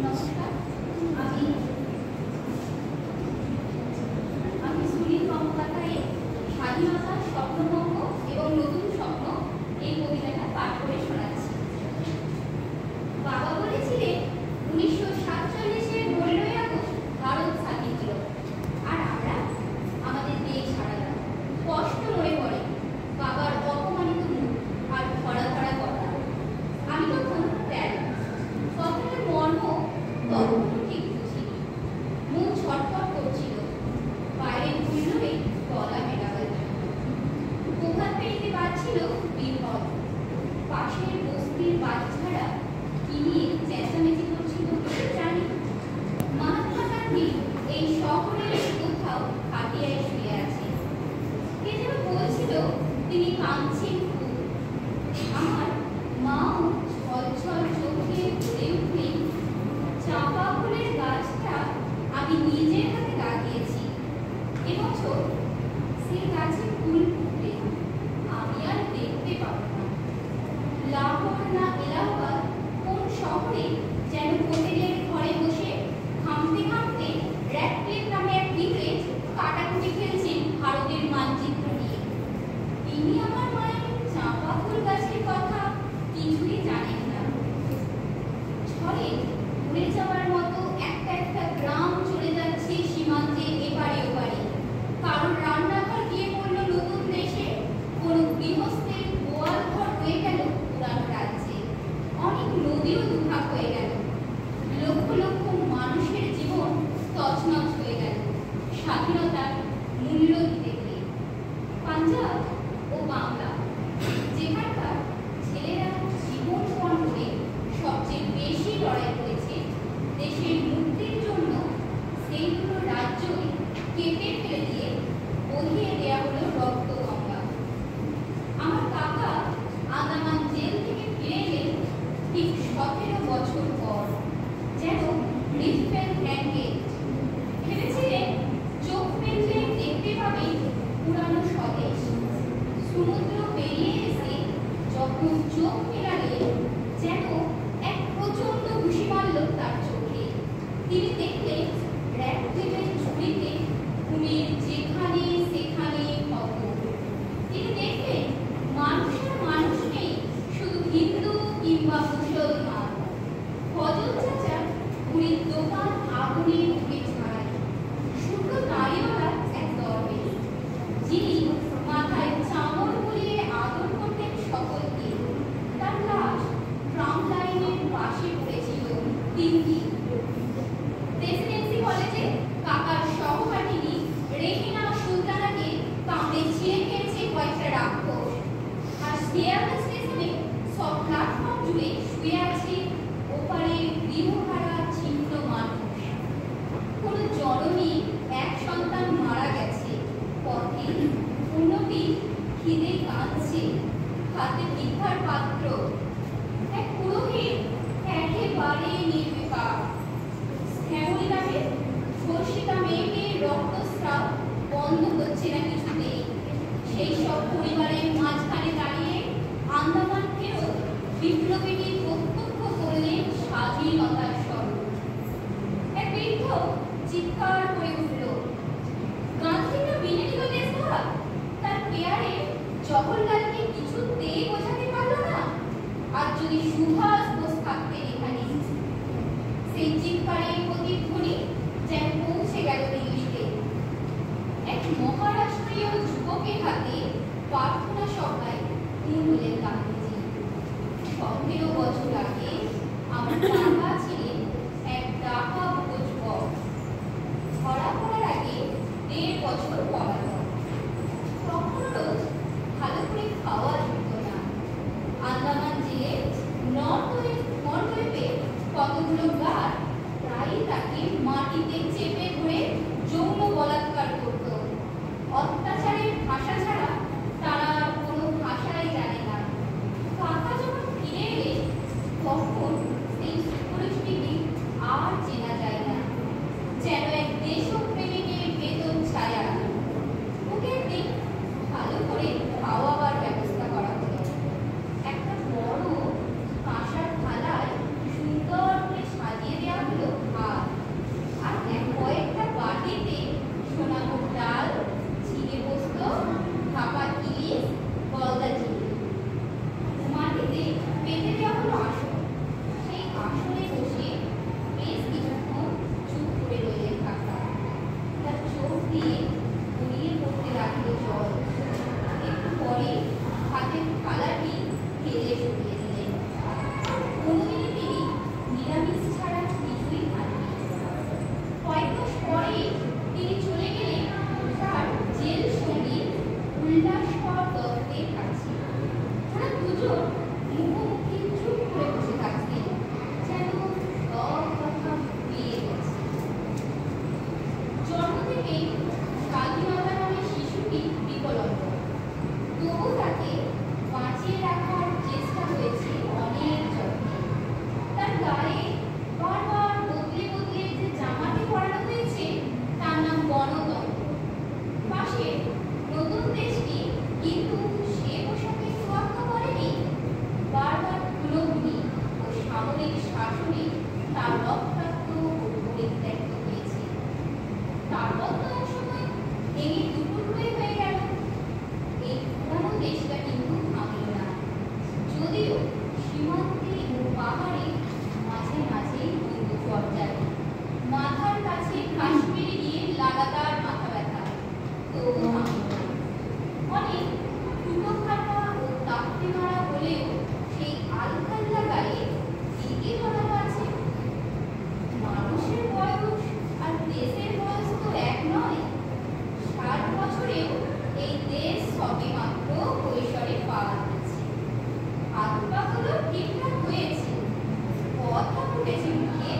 নমস্কার, আমি সুনীল গঙ্গোপাধ্যায়ের স্বাধীনতা, স্বপ্নভঙ্গ এবং নতুন স্বপ্ন এই কবিতাটা পাঠ করে শোনাচ্ছি। বাবা বলেছিলেন 1947-এর 15ই আগস্ট ভারত স্বাধীন হল, আর আমরা আমাদের দেশ হারালাম। কষ্ট মনে পড়ে বাবার অপমানিত মুখ আর ভরা ভরা কথা। আমি তখন 13। কথাটার মর্ম তখন ঠিক বুঝিনি। মুখ ছটফট করছিল, বাইরের হুল্লোড়ে গলা মেটাবার জন্য। প্রভাত পেরিতে পারছিল বিপদ। পাশের বস্তির বাচ্চারা কি নিয়ে চেঁচামেচি করছিল জানি। মহাত্মা গান্ধী এই শহরের কোথাও খাটিয়ায় শুয়ে আছে। কে যেন বলছিল তিনি কাঁদছেন খুব। আমার মাও ছলছল চোখে বলে উঠলেন, চাঁপা ফুলের গাছটা আমি নিজের হাতে লাগিয়েছি। এবছর সেই গাছে ফুল ফুটবে, আমি আর দেখতে পাবো না। লাহোর না এলাহাবাদ কোন শহরে যেন হোটেলের ঘরে বসে ঘামতে ঘামতে র্যাডক্লিফ নামে এক ইংরেজ কাটাকুটি খেলছেন ভারতের মানচিত্র নিয়ে। তিনি আমার মায়ের চাঁপা ফুল গাছের কথা কিছুই জানেন না। ঝড়ে উড়ে যাওয়ার মতো একটা একটা গ্রাম চলে যাচ্ছে সীমান্তে এপারে ওপারে। কারোর রান্নাঘর গিয়ে পড়লো নতুন দেশে, কোনো গৃহস্থের গোয়াল ঘর হয়ে গেল পুরানো রাজ্যে। অনেক নদীও দুভাগ হয়ে গেল। লক্ষ লক্ষ মানুষের জীবন তছনছ হয়ে গেল স্বাধীনতার মূল্য দিতে গিয়ে। পাঞ্জাব ও বাংলা, যেখানকার ছেলেরা জীবনপণ করে সবচেয়ে বেশি লড়াই করেছে দেশের মুক্তির জন্য, সেই দুটো রাজ্যই কেটে ফেলে দিয়ে বহিয়ে দেওয়া হলো রক্ত গঙ্গা। আমার কাকা আন্দামান জেল থেকে ফিরে এলেন ঠিক 17 বছর পর, যেন রিফেল ব্ল্যাঙ্কেট। ভেবেছিলেন চোখ মেললে দেখতে পাবেন পুরানো স্বদেশ। সমুদ্র পেরিয়ে এসে যখন চোখ মেলালেন, যেন এক প্রচন্ড ঘুষি মারল তার চোখে। তিনি দেখলেন র্যাডক্লিফের ঝুড়িতে ঘুমের যেখানে সেখানে খবর। তিনি দেখলেন মানুষ আর মানুষ নেই, শুধু হিন্দু কিংবা মুসলমান। ফজল চাচার ঘুড়ির দোকান আগুনে পুড়ে ছাড়ায়। শুকনো দাড়িওয়ালা এক দরবেশ, যিনি মাথায় চামর বুলিয়ে আদর করতেন সকলকে। তার লাশ ট্রাম লাইনের পাশে পড়েছিল 3 দিন। প্রেসিডেন্সি কলেজে কাকার সহপাঠিনী রেহিনা সুলতানাকে কামড়ে ছিঁড়ে খেয়েছে কয়েকটা রাক্ষস। আর শিয়ালদা স্টেশনে সব প্ল্যাটফর্ম জুড়ে শুয়ে আছে ওপারে গৃহহারা ছিন্ন মানুষ। কোনো জননী এক সন্তান মারা গেছে পথে, অন্যটি খিদে কাঁদছে, হাতে ভিক্ষার পাত্র। এক পুরোহিত একেবারে নির্বিকার। শ্যামলী নামের ধর্ষিতা মেয়েটির রক্তস্রাব বন্ধ হচ্ছে না কিছুতেই। সেই সব পরিবারের মাঝখানে দাঁড়িয়ে আন্দামান ফেরত বিপ্লবীটি প্রত্যক্ষ করলেন স্বাধীনতার স্বরূপ। এক বৃদ্ধ চিৎকার করে উঠল, গান্ধীটা মেনে নিল দেশভাগ। তার পেয়ারে জওহরলালকে কিছুতেই বোঝাতে পারল না। আর যদি সুভাষ বোস থাকতেন এখানে। সেই চিৎকারের প্রতিধ্বনি যেন পৌঁছে গেল দিল্লিতে। এক মহারাষ্ট্রীয় যুবকের হাতে প্রার্থনা সভায় খুন হলেন গান্ধীজি। 17 বছর আগে আমার কাকা ছিলেন এক ডাকা ভোজবক। ধরা পড়ার আগে 1.5 বছর পড়ানো। তখন রোজ ভালো করে খাওয়া যেত না। আন্দামান জেলে নর্থ ওয়েবে কতগুলো গার্ড প্রায়ই তাকে মাটিতে চেপে ধরে যৌন বলাৎকার করত। অত্যাচারের ভাষা ছাড়া তারা কোনো ভাষাই জানে না। কাকা যখন ফিরে এলেন, তখন সেই সুপরিচিতি আর চেনা যায় না, যেন এক দেশপ্রেমিকের বেতন ছায়া। ওকে একদিন ভালো করে খাওয়াবার ব্যবস্থা করা হলো। একটা বড় কাঁসার থালায় সুন্দর করে সাজিয়ে দেওয়া দুজন মুখোমুখি চুপ করে বসে থাকছে, যেন সব কথা ফুরিয়ে গেছে। জন্ম থেকেই স্বাধীনতা নামে শিশুটি বিকলাঙ্গ, তবু তাকে বাঁচিয়ে রাখার চেষ্টা হয়েছে অনেক যত্নে। তার গায়ে বারবার বদলে বদলে যে জামাটি পরানো হয়েছে তার নাম গণতন্ত্র। পাশে নতুন দেশটি কিন্তু সে পোশাকে তোয়াক্কা করেনি। বারবার খুনোখুনি ও সামরিক শাসনে তার রক্তাক্ত ও পরিত্যক্ত হয়েছে। তারপর তো এক সময় ভেঙে দুটুকরোই হয়ে গেল। এই পুরানো দেশটা কিন্তু থামল না, যদিও সীমান্তে ও পাহাড়ে মাঝে মাঝে বন্দুক পর্যায়, মাথার কাছে কাশ্মীরে গিয়ে লাগাতার মাথা ব্যথা, তবু থামল না। অনেক টুকোখাটা ও তাপ্তি মারা হলেও সেই আলখাল্লা গায়ে টিকে ধরানো আছে। মানুষের বয়স আর দেশের বয়স তো এক নয়। 60 বছরেও এই দেশ সবেমাত্র কৈশোরে পা দিচ্ছে। হাত পা গুলো ঠিকঠাক হয়েছে, কথা ফুটেছে মুখে,